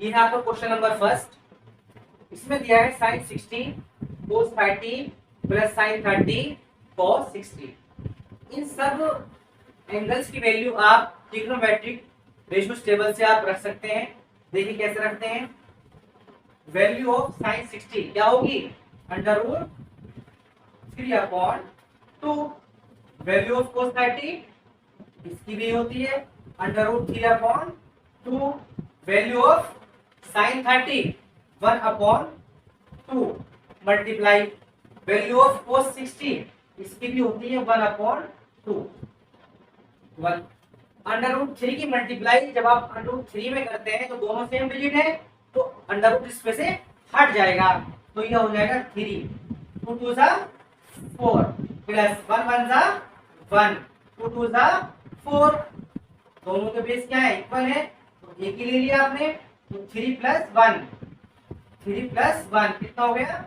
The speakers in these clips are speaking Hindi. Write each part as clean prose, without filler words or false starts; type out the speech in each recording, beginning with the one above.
ये है आपका क्वेश्चन नंबर फर्स्ट। इसमें दिया है साइन 60 कोस 30 प्लस साइन 30 कॉस 60। इन सब एंगल्स की वैल्यू आप ट्रिग्नोमेट्रिक रेशियो टेबल से आप रख सकते हैं। देखिए कैसे रखते हैं। वैल्यू ऑफ साइन 60 क्या होगी, under root 3/2। Value of cos 30 इसकी भी होती है under root 3/2। Value of sine 30 1/2 multiply value of cos 60 इसकी भी होती है 1/2। अंडर रूट 3 की मल्टीप्लाई जब आप अंडर रूट 3 में करते हैं तो दोनों सेम डिजिट है, तो अंडर रूट इसमें से हट जाएगा, तो यह हो जाएगा 3। 2 2 जा 4 प्लस 1 1 जा 1 2 2 जा 4। दोनों के बेस क्या है, इक्वल है, तो एक ही ले लिया आपने। तो 3 प्लस 1 कितना हो गया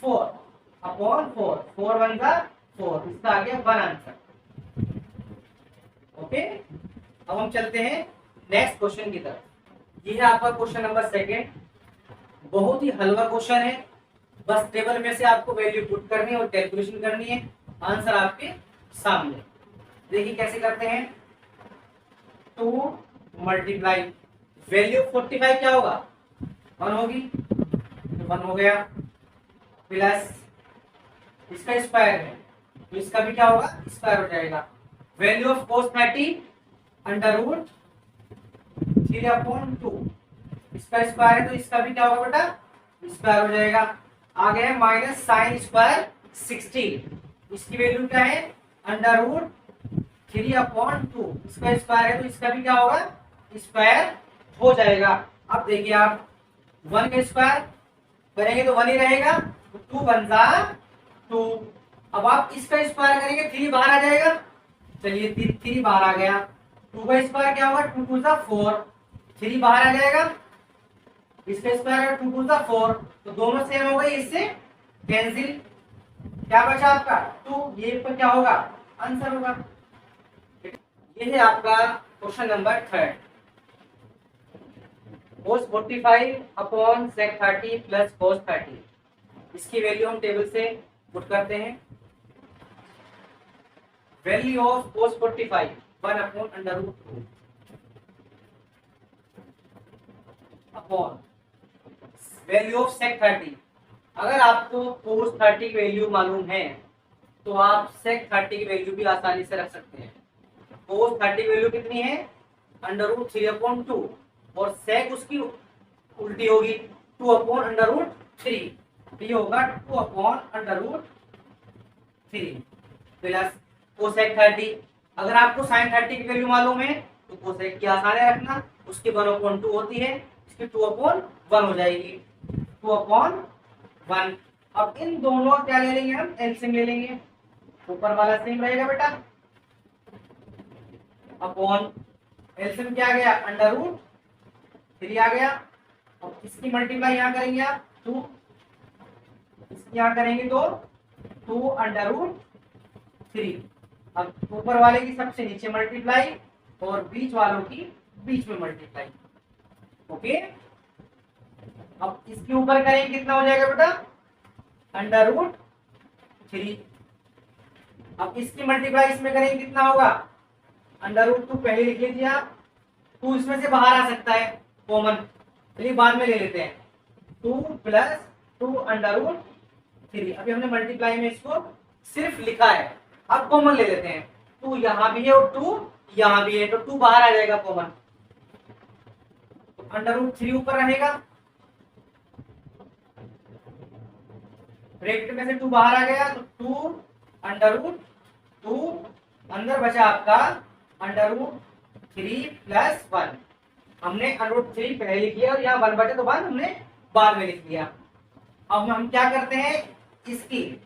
4/4। 4 1 जा 4, इसका आ गया 1 आंसर। ओके, अब हम चलते हैं नेक्स्ट क्वेश्चन की तरफ। ये है आपका क्वेश्चन नंबर सेकंड। बहुत ही हलवा क्वेश्चन है, बस टेबल में से आपको वैल्यू पुट करनी है और कैलकुलेशन करनी है। आंसर आपके सामने। देखिए कैसे करते हैं। 2 मल्टीप्लाई वैल्यू 45 क्या होगा 1 होगी, तो 1 हो गया, प्लस इसका स्क्वायर है तो इसका भी क्या होगा स्क्वायर हो जाएगा। Value of cos 30 under root 3/2। इसका स्क्वायर है तो इसका भी क्या होगा बेटा स्क्वायर हो जाएगा। आ गया माइनस साइन स्क्वायर 60, इसकी वैल्यू क्या है अंडर रूट 3/2। इसका स्क्वायर है तो इसका भी क्या होगा स्क्वायर हो जाएगा। अब देखिए आप 1 का स्क्वायर करेंगे तो 1 ही रहेगा, तो 2 1 जा 2। अब आप इसका स्क्वायर करेंगे 3 बाहर आ जाएगा। चलिए 3 बाहर आ गया। 2 का स्क्वायर क्या होगा 2 2 जा 4, 3 बाहर आ जाएगा। इसका स्क्वायर है 2 2 जा 4, तो दोनों सेम हो गए, इससे कैंसिल। क्या बचा आपका 2, ये पर क्या होगा आंसर होगा। ये है आपका question number third. cos 45 upon sec 30 plus cos 30, इसकी वैल्यू हम टेबल से पुट करते हैं। Value of cos 45 1/√2 upon value of sec 30। अगर आपको cos 30 की वैल्यू मालूम है तो आप sec 30 की वैल्यू भी आसानी से रख सकते हैं। cos 30 की वैल्यू कितनी है √3/2 और sec उसकी उल्टी होगी 2/√3, तो ये होगा 2/√3 प्लस कोसेक 30। अगर आपको sin 30 की वैल्यू मालूम है तो कोसेक की आसान है रखना, उसकी 1/2 होती है, इसकी 2/1 हो जाएगी 2/1। अब इन दोनों क्या ले लेंगे हम एलसीएम ले लेंगे, ऊपर वाला सेम रहेगा बेटा, अपॉन एलसीएम क्या आ गया √3 आ गया। अब इसकी मल्टीप्लाई यहाँ करेंगे आप 2, इसकी यहाँ करेंगे तो 2/√3। अब ऊपर वाले की सबसे नीचे मल्टीप्लाई और बीच वालों की बीच में मल्टीप्लाई। ओके, अब इसके ऊपर करेंगे कितना हो जाएगा बेटा √3। अब इसकी मल्टीप्लाई इसमें करेंगे कितना होगा √2, पहले लिख लीजिए आप। 2 इसमें से बाहर आ सकता है कॉमन, चलिए बाद में ले लेते हैं। 2 प्लस 2/√3। अभी हमने मल्टीप्लाई में इसको सिर्फ लिखा है, अब कॉमन ले लेते हैं। 2 यहाँ भी है और 2 यहाँ भी है, तो 2 बाहर आ जाएगा कॉमन, तो √3 ऊपर रहेगा, ब्रैकेट में से 2 बाहर आ गया तो 2/√2 अंदर बचा आपका √3 प्लस 1। हमने √3 पहले लिख लिया और यहाँ 1 बचा तो 1 हमने बाद में लिख लिया। अब हम क्या करते हैं, इसकी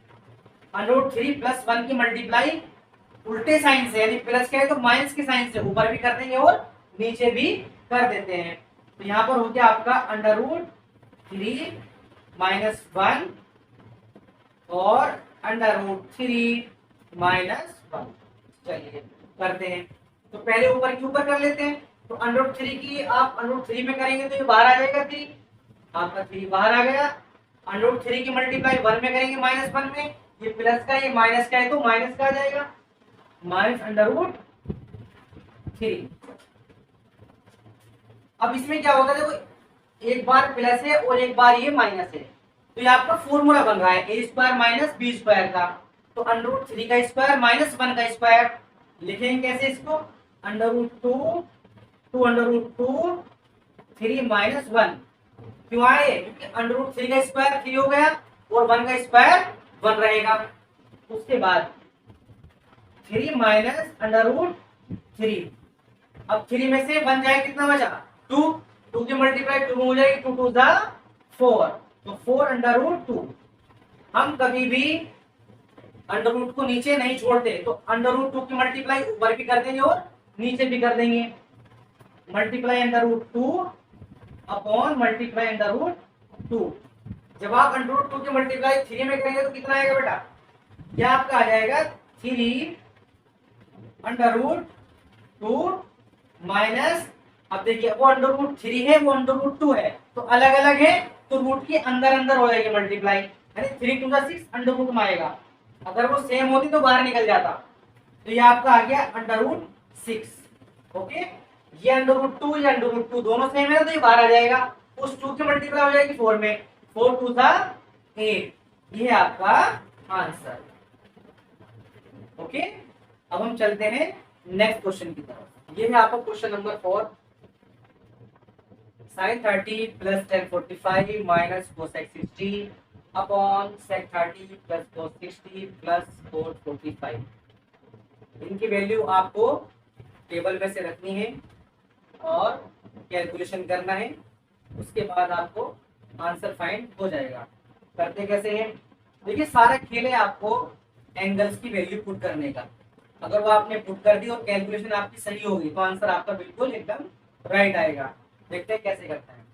√3 प्लस 1 की मल्टीप्लाई उल्टे साइन से, यानी प्लस के है तो माइनस के साइन से ऊपर भी कर देंगे और नीचे भी कर देते हैं। तो यहाँ पर हो गया आपका √3 माइनस 1 और √3 माइनस 1। चलिए करते हैं, तो पहले ऊपर के ऊपर कर लेते हैं। तो √3 की आप √3 में करेंगे तो ये बाहर आ जाएगा 3, आपका 3 बाहर आ गया। √3 की मल्टीप्लाई 1 में करेंगे -1 में, ये प्लस का ये माइनस का है तो माइनस का आ जाएगा, -√3। अब इसमें क्या होगा, देखो एक बार प्लस है और एक बार ये माइनस है, तो ये आपका फॉर्मूला बन रहा है a² - b² का। तो √3 का स्क्वायर -1 का स्क्वायर लिखेंगे कैसे इसको, √2 2 √2 3 - 1। क्यों आए, क्योंकि √3 का स्क्वायर 3 हो गया और 1 का स्क्वायर 1 रहेगा। उसके बाद 3 - √3, अब 3 में से 1 जाए कितना बचा, 2, 2 की मल्टीप्लाई 2 हो जाएगी, 2 2 जा 4, तो 4 √2। हम कभी भी √ को नीचे नहीं छोड़ते, तो √2 की मल्टीप्लाई ऊपर भी कर देंगे और नीचे भी कर देंगे, मल्टीप्लाई √2 अपॉन मल्टीप्लाई √2। जब आप √2 की मल्टीप्लाई 3 में करेंगे तो कितना आएगा बेटा, यह आपका आ जाएगा 3 √2 माइनस, अब देखिए वो √3 है वो √2 है, तो अलग अलग है तो रूट के अंदर अंदर हो जाएगी मल्टीप्लाई, यानी 3 2 6 √2 में आएगा। अगर वो सेम होती तो बाहर निकल जाता, तो ये आपका आ गया √6। ओके, ये √2 ये √2 दोनों सेम है तो ये बाहर आ जाएगा, उस 2 की मल्टीप्लाई हो जाएगी 4 में, 4 2 जा 8, ये आपका आंसर। ओके, अब हम चलते हैं नेक्स्ट क्वेश्चन की तरफ। ये है आपका question number 4, sin 30 plus tan 45 minus cosec 60 upon sec 30 plus cos 60 plus cos 45। इनकी वैल्यू आपको टेबल में से रखनी है और कैलकुलेशन करना है, उसके बाद आपको आंसर फाइंड हो जाएगा। करते कैसे हैं, देखिए सारा खेल है आपको एंगल्स की वैल्यू पुट करने का। अगर वो आपने पुट कर दी और कैलकुलेशन आपकी सही होगी तो आंसर आपका बिल्कुल एकदम राइट आएगा। देखते हैं कैसे करते हैं।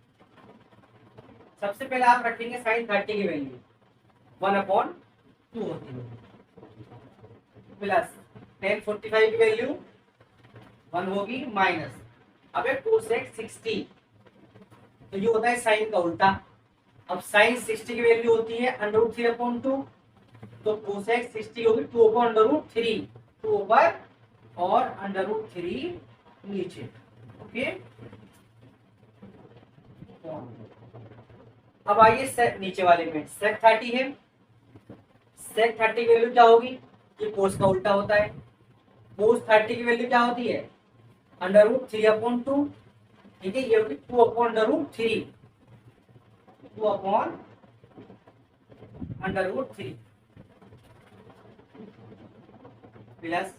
सबसे पहले आप रखेंगे sin 30 की वैल्यू 1/2 होती है, प्लस tan 45 की वैल्यू 1 होगी, माइनस अब है cosec 60, तो ये होता है साइन का उल्टा। अब sin 60 की वैल्यू होती है √3/2, तो cosec 60 होगी 2/√3, 2 ऊपर और √3 नीचे। ओके, अब आइए नीचे वाले में sec 30 है, sec 30 की वैल्यू क्या होगी, ये cos का उल्टा होता है, cos 30 की वैल्यू क्या होती है √3/2, ठीक है, ये होगी 2/√3, 2/√3 प्लस,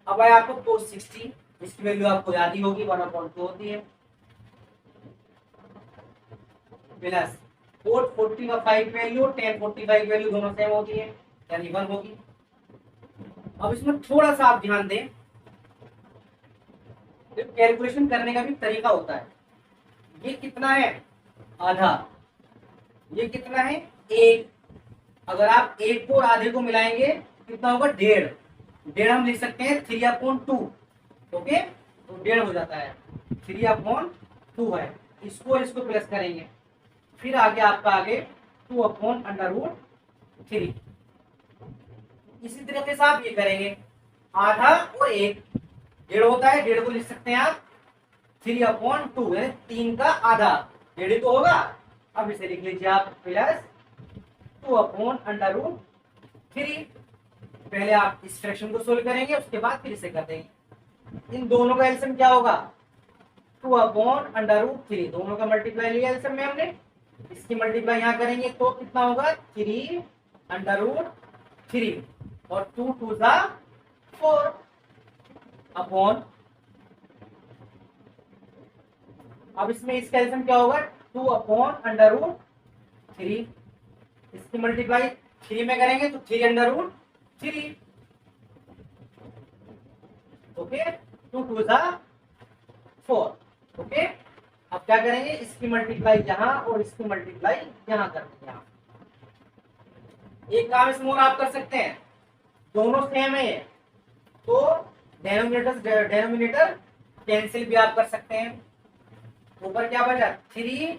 अब आया आपको cos 60, इसकी वैल्यू आपको याद ही होगी 1/2 होती है, प्लस cos 40 का 5 वैल्यू tan 45 वैल्यू दोनों सेम होती है यानी 1 होगी। अब इसमें थोड़ा सा आप ध्यान दें, कैलकुलेशन करने का भी तरीका होता है। ये कितना है आधा, ये कितना है 1, अगर आप 1 को और आधे को मिलाएंगे कितना होगा 1.5, 1.5 हम लिख सकते हैं 3/2। ओके, तो 1.5 हो जाता है, 3/2 है, इसको और इसको प्लस करेंगे, फिर आगे आपका आगे 2/√3। इसी तरीके से आप ये करेंगे, आधा और 1 1.5 होता है, 1.5 को लिख सकते हैं आप 3/2 है, 3 का आधा 1.5 तो होगा। अब इसे लिख लीजिए आप प्लस 2/√3। पहले आप इस फ्रैक्शन को सोल्व करेंगे, उसके बाद फिर इसे कर देंगे। इन दोनों का एलसीएम क्या होगा 2/√3, दोनों का मल्टीप्लाई लिया एलसीएम में हमने, इसकी मल्टीप्लाई यहाँ करेंगे तो कितना होगा 3/√3 और 2 2 जा 4 अपॉन, अब इसमें इसका एलसीएम क्या होगा 2/√3, इसकी मल्टीप्लाई 3 में करेंगे तो 3/√3। ओके, 2 2 जा 4। ओके, अब क्या करेंगे, इसकी मल्टीप्लाई यहाँ और इसकी मल्टीप्लाई यहाँ कर देंगे। एक काम इसमें और आप कर सकते हैं, दोनों सेम है तो डेनोमिनेटर कैंसिल भी आप कर सकते हैं। ऊपर क्या बचा 3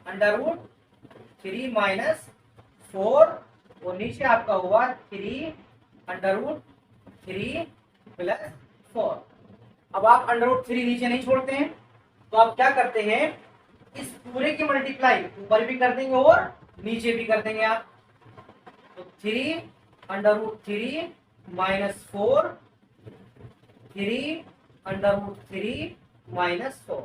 अंडर रूट 3 माइनस 4 और नीचे आपका हुआ 3 अंडर रूट 3 प्लस 4। अब आप अंडर रूट 3 नीचे नहीं छोड़ते हैं तो आप क्या करते हैं, इस पूरे की मल्टीप्लाई ऊपर भी कर देंगे और नीचे भी कर देंगे आप। तो 3 under root 3 minus 4 3 under root 3 minus 4।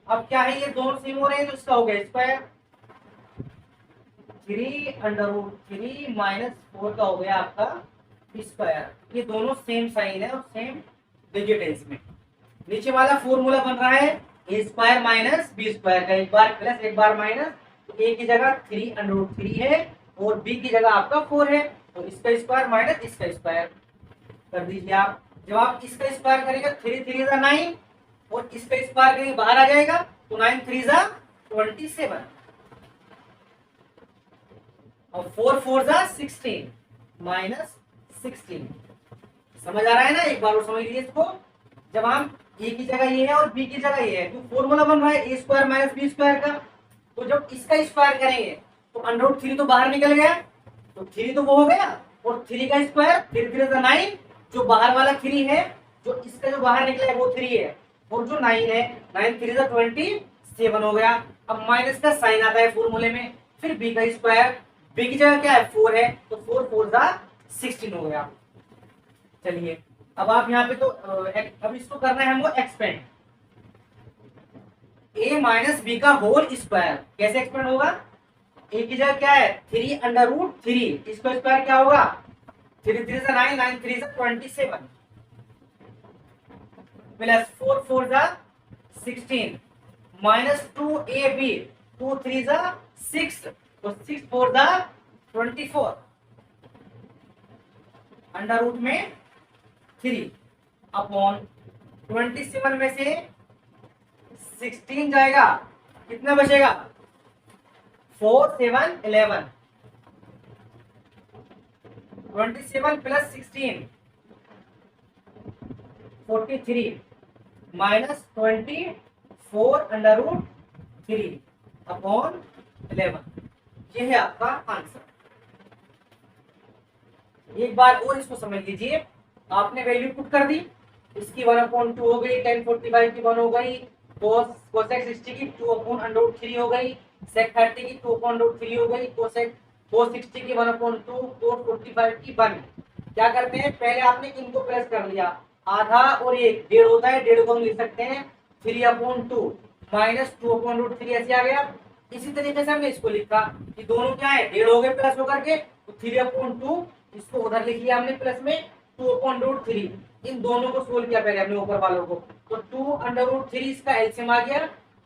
अब क्या है, ये दोनों सेम हो रहे हैं तो इसका हो गया स्क्वायर। 3 अंडर रूट 3 माइनस 4 का हो गया आपका स्क्वायर। ये दोनों सेम साइन है और सेम डिजिट है इसमें। नीचे वाला फॉर्मूला बन रहा है ए स्क्वायर माइनस बी स्क्वायर का, एक बार प्लस एक बार माइनस। तो ए की जगह 3 अंडर रूट 3 है और बी की जगह आपका 4 है, तो इसका स्क्वायर माइनस इसका स्क्वायर कर दीजिए आप। जब आप इसका स्क्वायर करेंगे 3 3 9 और इसका स्क्वायर करेंगे बाहर आ जाएगा, तो 9 3 27 और 4 4 16 माइनस 16। समझ आ रहा है ना, एक बार और समझ लीजिए इसको। जब हम ए की जगह ये है और बी की जगह ये है तो फॉर्मूला बन रहा है ए स्क्वायर माइनस बी स्क्वायर का। तो जब इसका स्क्वायर करेंगे तो अंडर रूट 3 तो बाहर निकल गया, तो 3 तो वो हो गया और 3 का स्क्वायर 3 3 9, जो बाहर वाला 3 है, जो इसका जो बाहर निकला है वो 3 है और जो 9 है 9 3 27 हो गया। अब माइनस का साइन आता है फॉर्मूले में, फिर बी का स्क्वायर, बी की जगह क्या है 4 है तो 4 4 16 हो गया। चलिए अब आप यहाँ पे तो अब इसको करना है हमको एक्सपेंड, a माइनस बी का होल स्क्वायर। कैसे एक्सपेंड होगा, a की जगह क्या है 3 अंडर रूट 3, इसका स्क्वायर क्या होगा 3 3 9 9 3 27 प्लस 4 4 16 माइनस 2ab 2 3 6 तो 6 4 24 अंडर रूट में 3 अपॉन 27 में से 16 जाएगा, कितना बचेगा 4 7 11 27 plus 16 43 minus 24 under root 3 upon 11। ये है आपका आंसर। एक बार और इसको समझ लीजिए, आपने वैल्यू पुट कर दी, इसकी 1/2 हो गई, tan 45 की 1 हो गई, cosec 60 की 2/√3 हो गई, sec 30 की 2/√3 हो गई, cos 60 की 1/2, cos 45 की 1। क्या करते हैं, पहले आपने इनको प्लस कर लिया, आधा और एक 1.5 होता है, 1.5 को हम लिख सकते हैं 3/2 माइनस 2/√3 ऐसे आ गया। इसी तरीके से हमने इसको लिखा कि दोनों क्या है 1.5 हो गए प्लस होकर के, तो 3/2 इसको उधर लिख लिया हमने प्लस में 2/√3। इन दोनों को सोल्व किया पहले हमने ऊपर वालों को, तो 2/√3 इसका एलसीएम आ गया,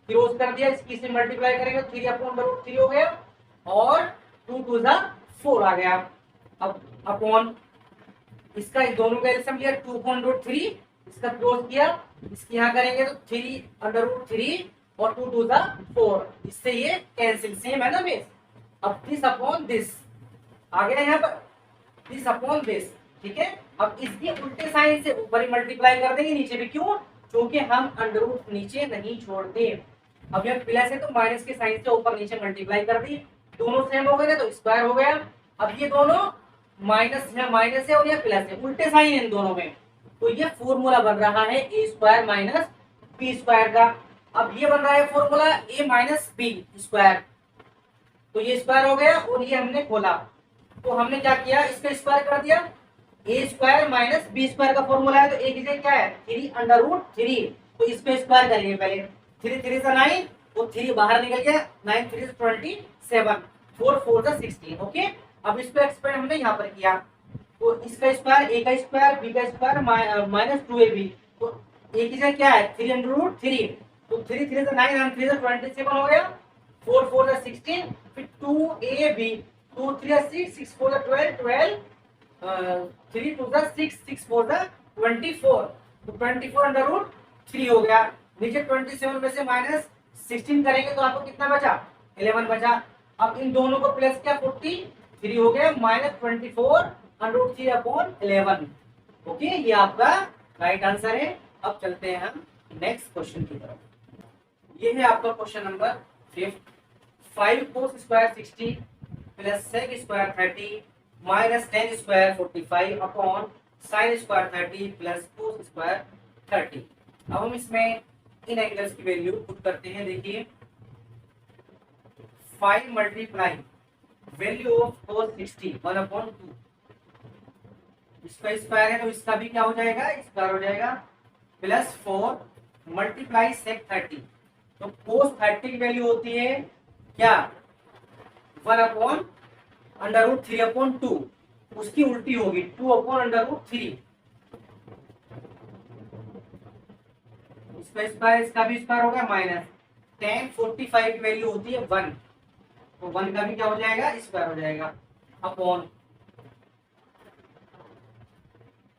क्लोज कर दिया, इसकी से मल्टीप्लाई करेंगे 3/√3 हो गया और 2 2 4 आ गया। अब अपॉन इसका इन दोनों का एलसीएम लिया 2/√3, इसका क्लोज किया, इसकी यहाँ करेंगे तो 3/√3 और 2 2 4, इससे ये कैंसिल, सेम है ना बेस। अब दिस अपॉन दिस आ गया यहाँ पर, दिस अपॉन दिस, ठीक है। अब इसके उल्टे साइन से ऊपर ही मल्टीप्लाई कर देंगे, नीचे भी, क्यों, क्योंकि हम अंडर रूट नीचे नहीं छोड़ते। अब यह प्लस है तो माइनस के साइन से ऊपर नीचे मल्टीप्लाई कर दी, दोनों सेम हो गए तो स्क्वायर हो गया। अब ये दोनों माइनस है और ये प्लस है, उल्टे साइन है इन दोनों में, तो ये फॉर्मूला बन रहा है ए स्क्वायर माइनस बी स्क्वायर का। अब ये बन रहा है फॉर्मूला ए माइनस बी स्क्वायर, तो ये स्क्वायर हो गया और ये हमने खोला, तो हमने क्या किया, इसका स्क्वायर कर दिया। ए स्क्वायर माइनस बी स्क्वायर का फॉर्मूला है, तो ए की जगह क्या है 3/√3, तो इसको स्क्वायर करेंगे पहले, 3 3 9 और 3 बाहर निकल गया, 9 3 27, 4 4 16, ओके। अब इसको एक्सपेंड हमने यहाँ पर किया, तो इसका स्क्वायर, ए का स्क्वायर, बी का स्क्वायर माइनस 2ab, तो ए की जगह क्या है 3/√3, तो 3 3 9 9 3 27 हो गया, 4 4 16, फिर 2ab, 2 3 6 6 4 12 12, 3 2 6 6 4 24, तो 24/√3 हो गया। नीचे 27 में से माइनस 16 करेंगे तो आपको कितना बचा 11 बचा। अब इन दोनों को प्लस किया 43 हो गया, माइनस 24/√3 अपॉन 11, ओके, ये आपका राइट आंसर है। अब चलते हैं हम नेक्स्ट क्वेश्चन की तरफ। ये है आपका question number 5। 5 cos square 60 plus sec square 30 minus tan square 45 upon sine square 30 plus cos square 30। अब हम इसमें इन एंगल्स की वैल्यू पुट करते हैं। देखिए 5 मल्टीप्लाई वैल्यू ऑफ कोस 60 1/2, इसका स्क्वायर है तो इसका भी क्या हो जाएगा, स्क्वायर हो जाएगा, प्लस 4 मल्टीप्लाई सेक 30। तो कोस 30 की वैल्यू होती है क्या, 1/√3/2, उसकी उल्टी होगी 2/√3। इसका स्क्वायर, इसका भी स्क्वायर हो गया, माइनस tan 45 की वैल्यू होती है 1, तो 1 का भी क्या हो जाएगा, स्क्वायर हो जाएगा, अपॉन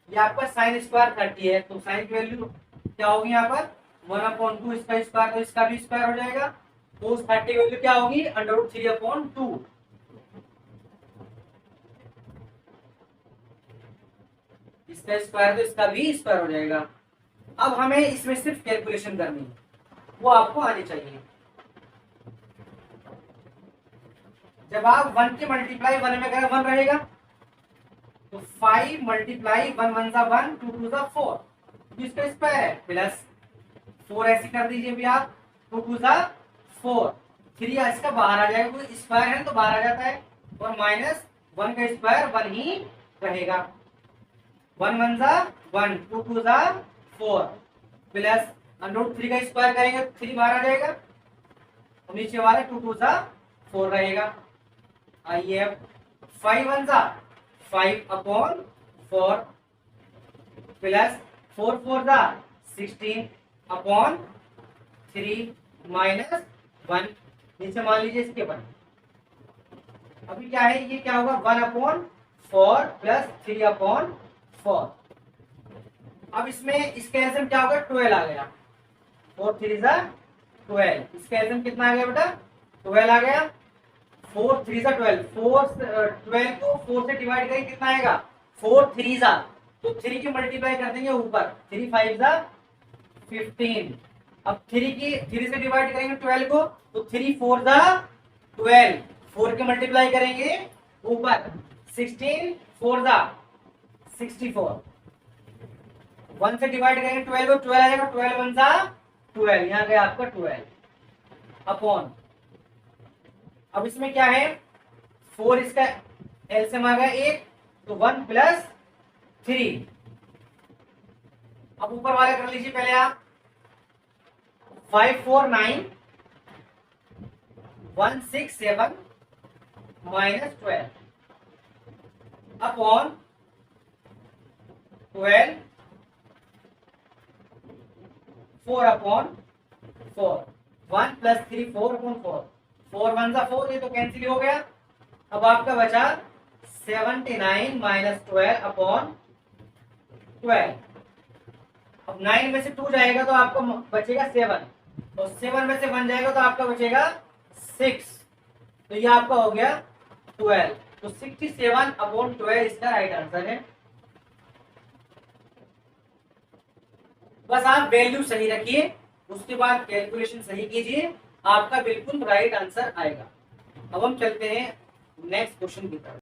ये आपका साइन स्क्वायर 30 है, तो साइन की वैल्यू क्या होगी यहाँ पर 1/2, इसका स्क्वायर तो इसका भी स्क्वायर हो जाएगा। कोस 30 की वैल्यू क्या होगी, √3/2, इसका स्क्वायर तो इसका भी स्क्वायर हो जाएगा। अब हमें इसमें सिर्फ कैलकुलेशन करनी है, वो आपको आनी चाहिए। जब आप 1 के मल्टीप्लाई 1 में करें 1 रहेगा, तो 5 मल्टीप्लाई 1 1 सा 1 2 2 सा 4, तो इसका स्क्वायर है, प्लस 4 ऐसे कर दीजिए भी आप, 2 2 सा 4, 3 इसका बाहर आ जाएगा, क्योंकि स्क्वायर है तो बाहर आ जाता है, और माइनस 1 का स्क्वायर 1 ही रहेगा, 1 1 सा 1 2 2 सा 4, प्लस √3 का स्क्वायर करेंगे तो 3 बाहर आ जाएगा, और नीचे वाला 2 2 सा 4 रहेगा। आइए अब 5 1 सा 5/4 प्लस 4 4 सा 16 अपॉन 3 माइनस 1, नीचे मान लीजिए इसके 1। अभी क्या है, ये क्या होगा 1/4 प्लस 3/4। अब इसमें इसका एल्सियम क्या होगा, 12 आ गया, 4 3 सा 12, इसका एल्सियम कितना आ गया बेटा, 12 आ गया, 4 3 सा 12, 12 को 4 से डिवाइड करेंगे कितना आएगा, 4 3 सा, तो 3 की मल्टीप्लाई कर देंगे ऊपर, 3 5 सा 15। अब 3 से डिवाइड करेंगे 12 को, तो 3 4 सा 12, 4 के मल्टीप्लाई करेंगे ऊपर, 16 4 सा 64, 1 से डिवाइड करेंगे 12 को, 12 आ जाएगा, 12 1 सा 12, यहाँ गया आपका 12 अपॉन, अब इसमें क्या है 4, इसका एलसीएम आ गया 1, तो 1 प्लस 3। अब ऊपर वाले कर लीजिए पहले आप, 5 4 9 1 6 7 माइनस 12 अपॉन 12 4/4, 1 प्लस 3 4/4, 4 1 सा 4, ये तो कैंसिल हो गया। अब आपका बचा 79 माइनस 12/12। अब 9 में से 2 जाएगा तो आपको बचेगा 7, और 7 में से 1 जाएगा तो आपका बचेगा 6, तो ये आपका हो गया 12, तो 67/12 इसका राइट आंसर है। बस आप वैल्यू सही रखिए, उसके बाद कैलकुलेशन सही कीजिए, आपका बिल्कुल राइट आंसर आएगा। अब हम चलते हैं नेक्स्ट क्वेश्चन की तरफ।